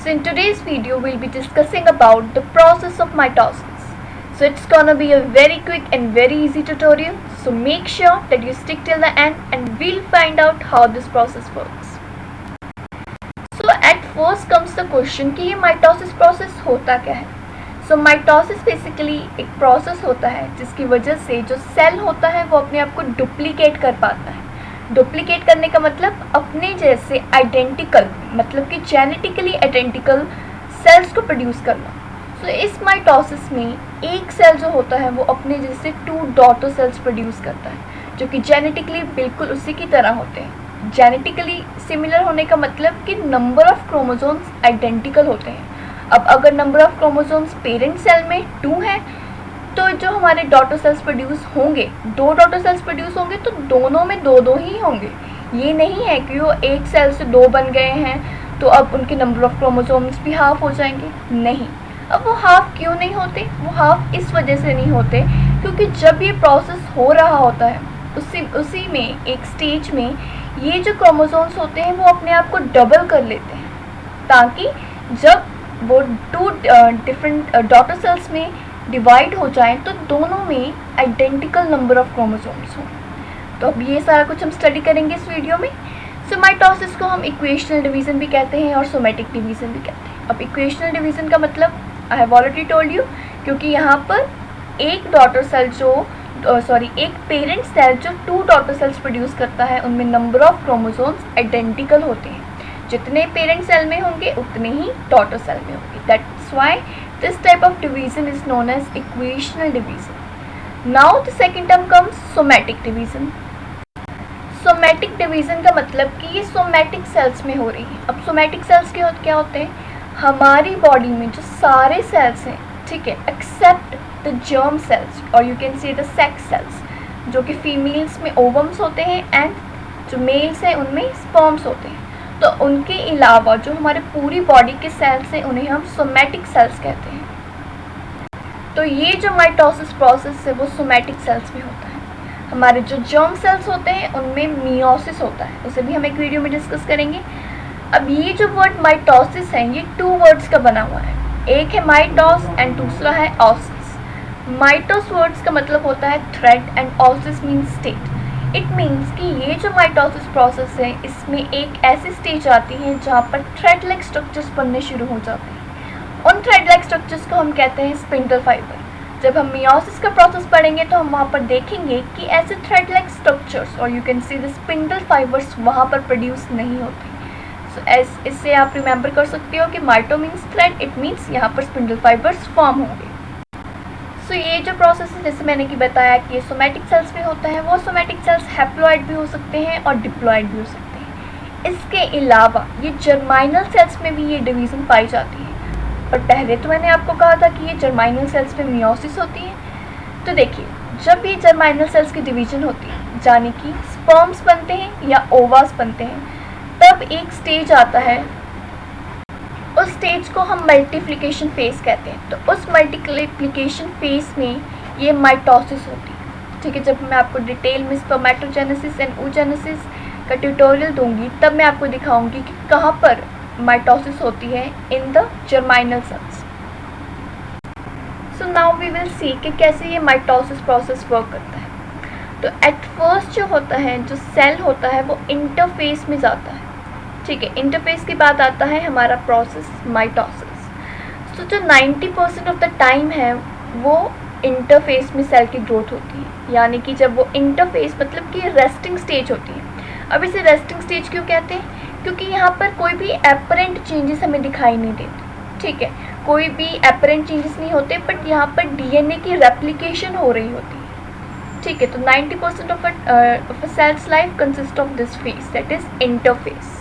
So in today's video we'll be discussing about the process of mitosis. So it's gonna be a very quick and very easy tutorial. So make sure that you stick till the end and we'll find out how this process works. So at first comes the question कि ये mitosis process होता क्या है. So mitosis basically एक process होता है जिसकी वजह से जो सेल होता है वो अपने आप को डुप्लीकेट कर पाता है. डुप्लीकेट करने का मतलब अपने जैसे आइडेंटिकल, मतलब कि जेनेटिकली आइडेंटिकल सेल्स को प्रोड्यूस करना. सो इस माइटोसिस में एक सेल जो होता है वो अपने जैसे 2 डॉटर सेल्स प्रोड्यूस करता है जो कि जेनेटिकली बिल्कुल उसी की तरह होते हैं. जेनेटिकली सिमिलर होने का मतलब कि नंबर ऑफ क्रोमोसोम्स आइडेंटिकल होते हैं. अब अगर number of chromosomes parent cell में 2 है तो जो हमारे डॉटर सेल्स प्रोड्यूस होंगे, 2 डॉटर सेल्स प्रोड्यूस होंगे तो दोनों में 2 ही होंगे. ये नहीं है कि वो एक सेल से 2 बन गए हैं तो अब उनके नंबर ऑफ क्रोमोसोम्स भी हाफ हो जाएंगे. नहीं. अब वो हाफ क्यों नहीं होते? वो हाफ इस वजह से नहीं होते क्योंकि जब ये प्रोसेस हो रहा होता है उसी में एक स्टेज में ये जो क्रोमोसोम्स होते हैं वो अपने आप को डबल कर लेते हैं ताकि जब वो 2 डिफरेंट डॉटर सेल्स में डिवाइड हो जाए तो दोनों में आइडेंटिकल नंबर ऑफ क्रोमोसोम्स हों. तो अब ये सारा कुछ हम स्टडी करेंगे इस वीडियो में. सो माइटोसिस को हम इक्वेशनल डिवीज़न भी कहते हैं और सोमेटिक डिवीज़न भी कहते हैं. अब इक्वेशनल डिवीज़न का मतलब I have already told you, क्योंकि यहाँ पर एक डॉटर सेल एक पेरेंट सेल जो 2 डॉटर सेल्स प्रोड्यूस करता है उनमें नंबर ऑफ क्रोमोसोम्स आइडेंटिकल होते हैं. जितने पेरेंट सेल में होंगे उतने ही डॉटर सेल में होंगे. That's why this type of division is known as equational division. Now the second term comes somatic division. Somatic division का मतलब कि ये somatic cells में हो रही है. अब somatic cells क्या होते हैं? हमारी बॉडी में जो सारे सेल्स हैं, ठीक है, except the germ cells or you can say the sex cells, जो कि फीमेल्स में ओवम्स होते हैं एंड जो मेल्स हैं उनमें स्पर्म्स होते हैं. तो उनके अलावा जो हमारे पूरी बॉडी के सेल्स हैं उन्हें हम सोमैटिक सेल्स कहते हैं. तो ये जो माइटोसिस प्रोसेस है वो सोमैटिक सेल्स में होता है. हमारे जो जर्म सेल्स होते हैं उनमें मियोसिस होता है, उसे भी हम एक वीडियो में डिस्कस करेंगे. अब ये जो वर्ड माइटोसिस है ये 2 वर्ड्स का बना हुआ है. एक है माइटोस एंड दूसरा है ऑसिस. माइटोस वर्ड्स का मतलब होता है thread and oasis means state. It means कि ये जो माइटोसिस प्रोसेस है इसमें एक ऐसी स्टेज आती है जहाँ पर थ्रेड लाइक स्ट्रक्चर्स बनने शुरू हो जाते हैं. उन थ्रेड लाइक स्ट्रक्चर्स को हम कहते हैं स्पिंडल फाइबर. जब हम मियोसिस का प्रोसेस पढ़ेंगे तो हम वहाँ पर देखेंगे कि ऐसे थ्रेड लाइक स्ट्रक्चर्स और you can see the spindle fibres वहाँ पर प्रोड्यूस नहीं होते. सो इससे आप रिमेंबर कर सकते हो कि माइटो मीन्स थ्रेड, इट मीन्स यहाँ पर स्पिंडल फाइबर्स फॉर्म होंगे. सो ये जो प्रोसेस है जैसे मैंने कि बताया कि ये सोमैटिक सेल्स में होता है, वो सोमैटिक सेल्स हैप्लॉइड भी हो सकते हैं और डिप्लॉइड भी हो सकते हैं. इसके अलावा ये जर्माइनल सेल्स में भी ये डिवीज़न पाई जाती है. और पहले तो मैंने आपको कहा था कि ये जर्माइनल सेल्स में मियोसिस होती है. तो देखिए, जब ये जर्माइनल सेल्स की डिवीज़न होती है यानी कि स्पर्म्स बनते हैं या ओवास बनते हैं, तब एक स्टेज आता है. उस स्टेज को हम मल्टीप्लिकेशन फेज कहते हैं. तो उस मल्टीप्लिकेशन फेज में ये माइटोसिस होती है. ठीक है, जब मैं आपको डिटेल में स्पर्मेटोजेनेसिस एंड oogenesis का ट्यूटोरियल दूंगी तब मैं आपको दिखाऊंगी कि कहाँ पर माइटोसिस होती है in the germinal cells. So now we will see कि कैसे ये माइटोसिस प्रोसेस वर्क करता है. तो एट फर्स्ट जो होता है, जो सेल होता है वो इंटरफेस में जाता है. ठीक है, इंटरफेस के बाद आता है हमारा प्रोसेस माइटोसिस. तो जो 90% ऑफ द टाइम है वो इंटरफेस में सेल की ग्रोथ होती है. यानी कि जब वो इंटरफेस मतलब कि रेस्टिंग स्टेज होती है. अब इसे रेस्टिंग स्टेज क्यों कहते हैं? क्योंकि यहाँ पर कोई भी एपरेंट चेंजेस हमें दिखाई नहीं देते. ठीक है, कोई भी एपरेंट चेंजेस नहीं होते, बट यहाँ पर डीएनए की रेप्लिकेशन हो रही होती है. ठीक है, तो 90% of a cell's life consist of this phase, that is interphase.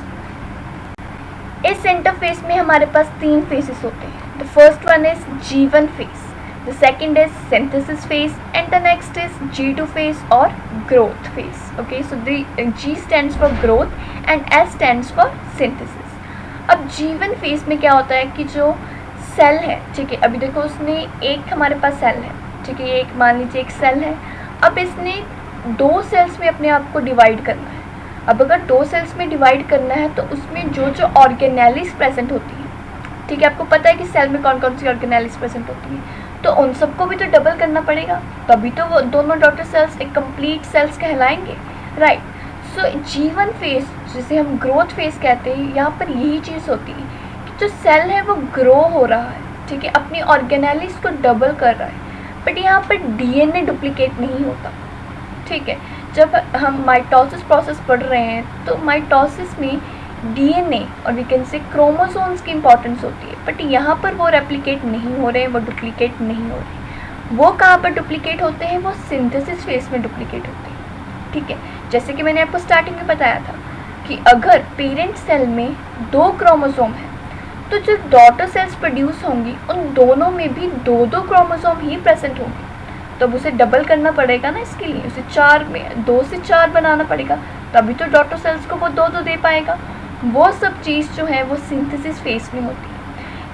इस इंटरफेस में हमारे पास 3 फेजेस होते हैं. The first one is G1 phase, the second is synthesis phase and the next is G2 phase और growth phase. Okay, so the G stands for growth and S stands for synthesis. अब G1 phase में क्या होता है कि जो cell है, ठीक है, अभी देखो उसने एक हमारे पास सेल है. ठीक है, ये एक मान लीजिए एक सेल है. अब इसने 2 सेल्स में अपने आप को डिवाइड करना है. अब अगर 2 सेल्स में डिवाइड करना है तो उसमें जो जो ऑर्गेनेलिस प्रेजेंट होती हैं, ठीक है, आपको पता है कि सेल में कौन कौन सी ऑर्गेनेल्स प्रेजेंट होती हैं, तो उन सबको भी तो डबल करना पड़ेगा, तभी तो वो दोनों डॉटर सेल्स एक कंप्लीट सेल्स कहलाएंगे, राइट। सो G1 फेज जिसे हम ग्रोथ फेज कहते हैं, यहाँ पर यही चीज़ होती है कि जो सेल है वो ग्रो हो रहा है, ठीक है, अपनी ऑर्गेनेलिस को डबल कर रहा है, बट यहाँ पर DNA डुप्लीकेट नहीं होता, ठीक है। जब हम माइटोसिस प्रोसेस पढ़ रहे हैं तो माइटोसिस में DNA और वी कैन से क्रोमोसोम्स की इंपॉर्टेंस होती है, बट यहाँ पर वो रेप्लिकेट नहीं हो रहे हैं, वो डुप्लीकेट नहीं हो रहे। वो कहाँ पर डुप्लीकेट होते हैं, वो सिंथेसिस फेज में डुप्लीकेट होते हैं, ठीक है। जैसे कि मैंने आपको स्टार्टिंग में बताया था कि अगर पेरेंट सेल में 2 क्रोमोसोम है तो जो डॉटर सेल्स प्रोड्यूस होंगी उन दोनों में भी 2 क्रोमोसोम ही प्रेजेंट होंगे, तब उसे डबल करना पड़ेगा ना, इसके लिए उसे 2 से 4 बनाना पड़ेगा, तभी तो डॉटर सेल्स को वो 2 दे पाएगा। वो सब चीज़ जो है वो सिंथेसिस फेज में होती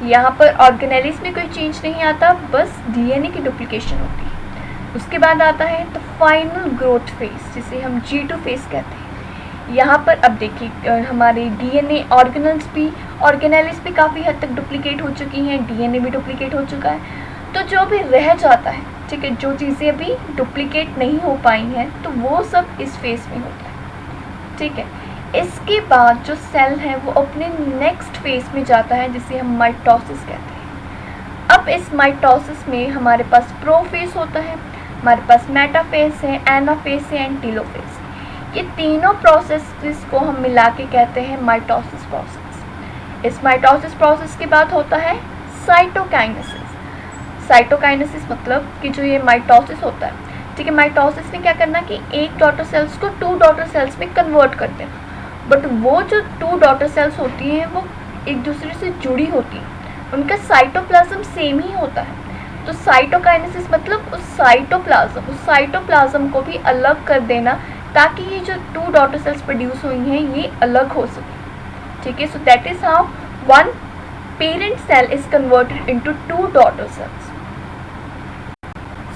है। यहाँ पर ऑर्गेनेलिस में कोई चेंज नहीं आता, बस DNA की डुप्लीकेशन होती है। उसके बाद आता है द फाइनल ग्रोथ फेज जिसे हम G2 फेज कहते हैं। यहाँ पर अब देखिए हमारे DNA ऑर्गेनेलिस भी काफ़ी हद तक डुप्लीकेट हो चुकी हैं, DNA भी डुप्लीकेट हो चुका है, तो जो भी रह जाता है, ठीक है, जो चीज़ें अभी डुप्लीकेट नहीं हो पाई हैं तो वो सब इस फेज में होता है, ठीक है। इसके बाद जो सेल है वो अपने नेक्स्ट फेज में जाता है जिसे हम माइटोसिस कहते हैं। अब इस माइटोसिस में हमारे पास प्रोफेज होता है, हमारे पास मेटाफेज है, एनाफेज है एंड टेलोफेज। ये तीनों प्रोसेस को हम मिला के कहते हैं माइटोसिस प्रोसेस। इस माइटोसिस प्रोसेस के बाद होता है साइटोकाइनेसिस। साइटोकाइनेसिस मतलब कि जो ये माइटोसिस होता है, ठीक है, माइटोसिस में क्या करना कि एक डॉटर सेल्स को 2 डॉटर सेल्स में कन्वर्ट कर देना, बट वो जो 2 डॉटर सेल्स होती हैं वो एक दूसरे से जुड़ी होती हैं, उनका साइटोप्लाज्म सेम ही होता है। तो साइटोकाइनेसिस मतलब उस साइटोप्लाज्म को भी अलग कर देना ताकि ये जो 2 डॉटर सेल्स प्रोड्यूस हुई हैं ये अलग हो सके, ठीक है। So that is how one parent cell is converted into 2 daughter cells.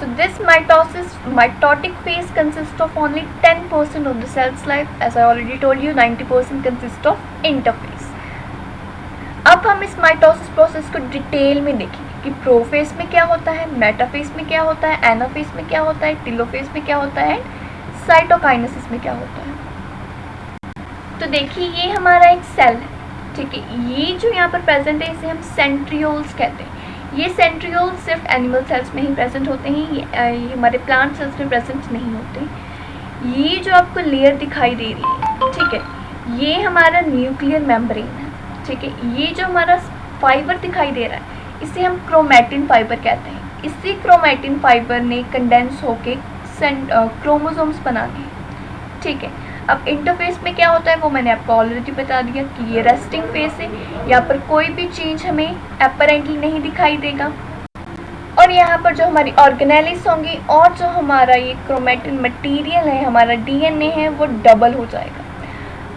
So this mitotic phase consists of only 10% of the cell's life. As I already told you, 90% consists of interphase. अब हम इस mitosis process को detail में देखेंगे कि prophase में क्या होता है, मेटाफेज में क्या होता है, एनाफेज में क्या होता है, टेलोफेज में क्या होता है, साइटोकाइनेसिस में क्या होता है. तो देखिए ये हमारा एक सेल है, ठीक है. ये जो यहाँ पर प्रेजेंट है इसे हम सेंट्रियोल्स कहते हैं. ये सेंट्रियोल्स सिर्फ एनिमल सेल्स में ही प्रेजेंट होते हैं, ये हमारे प्लांट सेल्स में प्रेजेंट नहीं होते. ये जो आपको लेयर दिखाई दे रही है, ठीक है, ये हमारा न्यूक्लियर मेम्ब्रेन है, ठीक है. ये जो हमारा फाइबर दिखाई दे रहा है इसे हम क्रोमैटिन फाइबर कहते हैं. इसी क्रोमैटिन फाइबर ने कंडेंस होके क्रोमोसोम्स बनाने हैं, ठीक है. अब इंटरफेस में क्या होता है वो मैंने आपको ऑलरेडी बता दिया कि ये रेस्टिंग फेज है. यहाँ पर कोई भी चेंज हमें अपरेंटली नहीं दिखाई देगा और यहाँ पर जो हमारी ऑर्गेनेलिस होंगी और जो हमारा ये क्रोमैटिन मटेरियल है, हमारा डीएनए है, वो डबल हो जाएगा.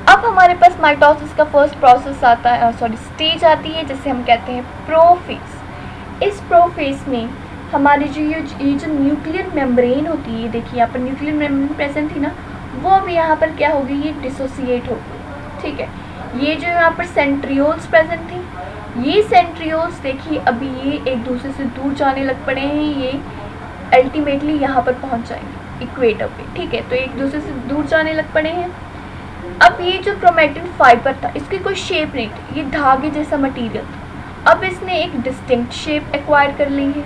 अब हमारे पास माइटोसिस का फर्स्ट प्रोसेस आता है, स्टेज आती है जिसे हम कहते हैं प्रोफेज. इस प्रोफेज में हमारी जो ये जो न्यूक्लियर मेम्ब्रेन होती है, देखिए यहाँ पर न्यूक्लियर मेम्ब्रेन प्रेजेंट थी ना, वो अब यहाँ पर क्या होगी, ये डिसोसिएट होगी, ठीक है. ये जो यहाँ पर सेंट्रियोल्स प्रेजेंट थी, ये सेंट्रियोल्स देखिए अभी ये एक दूसरे से दूर जाने लग पड़े हैं. ये अल्टीमेटली यहाँ पर पहुँच जाएंगे इक्वेटर पे, ठीक है. तो एक दूसरे से दूर जाने लग पड़े हैं. अब ये जो क्रोमैटिन फाइबर था इसकी कोई शेप नहीं थी, ये धागे जैसा मटीरियल था. अब इसने एक डिस्टिंक्ट शेप एक्वायर कर ली है.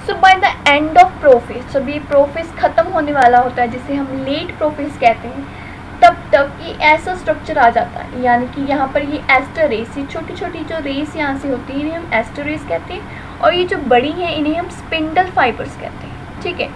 So by the end of prophase, जब ये प्रोफेज खत्म होने वाला होता है जिसे हम लेट प्रोफेज कहते हैं, तब तक ये ऐसा स्ट्रक्चर आ जाता है, यानी कि यहाँ पर ये एस्टर रेस, ये छोटी छोटी जो रेस यहाँ से होती है इन्हें हम एस्टर रेस कहते हैं, और ये जो बड़ी हैं इन्हें हम स्पिंडल फाइबर्स कहते हैं, ठीक है.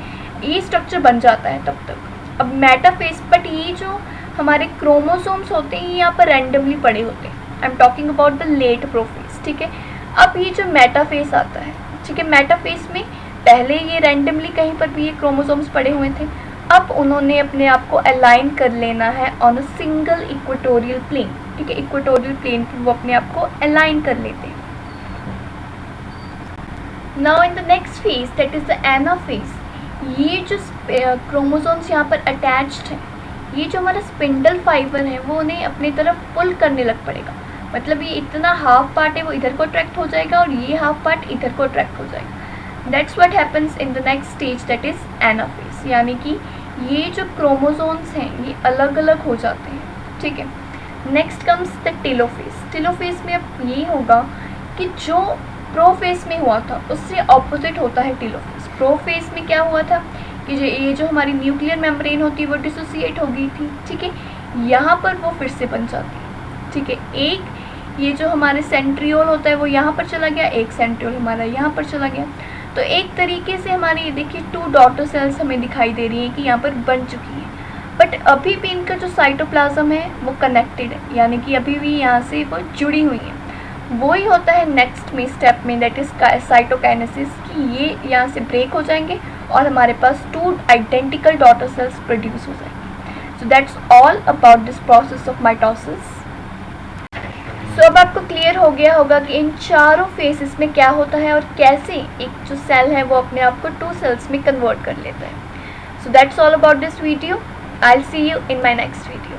ये स्ट्रक्चर बन जाता है तब तक. अब मेटाफेज, बट ये जो हमारे क्रोमोसोम्स होते हैं ये यहाँ पर रैंडमली पड़े होते हैं. I am talking about the late prophase, ठीक है. अब ये जो मेटाफेज आता है, ठीक है, मेटाफेज में पहले ये रैंडमली कहीं पर भी ये क्रोमोसोम्स पड़े हुए थे. अब उन्होंने अपने आप को अलाइन कर लेना है on a single equatorial plane, ठीक है. इक्वेटोरियल प्लेन पर वो अपने आप को अलाइन कर लेते हैं. Now in the next phase that is the anaphase, ये जो क्रोमोसोम्स यहाँ पर अटैच्ड हैं, ये जो हमारा स्पिंडल फाइबर है वो उन्हें अपनी तरफ पुल करने लग पड़ेगा. मतलब ये इतना हाफ पार्ट है वो इधर को अट्रैक्ट हो जाएगा और ये हाफ पार्ट इधर को अट्रैक्ट हो जाएगा। That's what happens in the next stage, that is anaphase, यानी कि ये जो क्रोमोसोम्स हैं ये अलग अलग हो जाते हैं, ठीक है। Next comes the telophase. Telophase में अब ये होगा कि जो प्रोफेज में हुआ था उससे ऑपोजिट होता है टेलोफेज। प्रोफेज में क्या हुआ था कि ये जो हमारी न्यूक्लियर मेम्ब्रेन होती है वो डिसोसिएट हो गई थी, ठीक है। यहाँ पर वो फिर से बन जाती है, ठीक है। एक ये जो हमारे सेंट्रियोल होता है वो यहाँ पर चला गया, एक सेंट्रियोल हमारा यहाँ पर चला गया। तो एक तरीके से हमारी ये देखिए 2 डॉटर सेल्स हमें दिखाई दे रही हैं कि यहाँ पर बन चुकी है, बट अभी भी इनका जो साइटोप्लाज्म है वो कनेक्टेड है, यानी कि अभी भी यहाँ से वो जुड़ी हुई है। वही होता है नेक्स्ट में स्टेप में, दैट इज साइटोकाइनेसिस, कि ये यहाँ से ब्रेक हो जाएंगे और हमारे पास 2 आइडेंटिकल डॉटर सेल्स प्रोड्यूस हो जाएंगी। So that's all about this process of mitosis. So अब आपको क्लियर हो गया होगा कि इन चारों फेजेस में क्या होता है और कैसे एक जो सेल है वो अपने आप को 2 सेल्स में कन्वर्ट कर लेता है। सो that's all about this video. I will see you in my next video.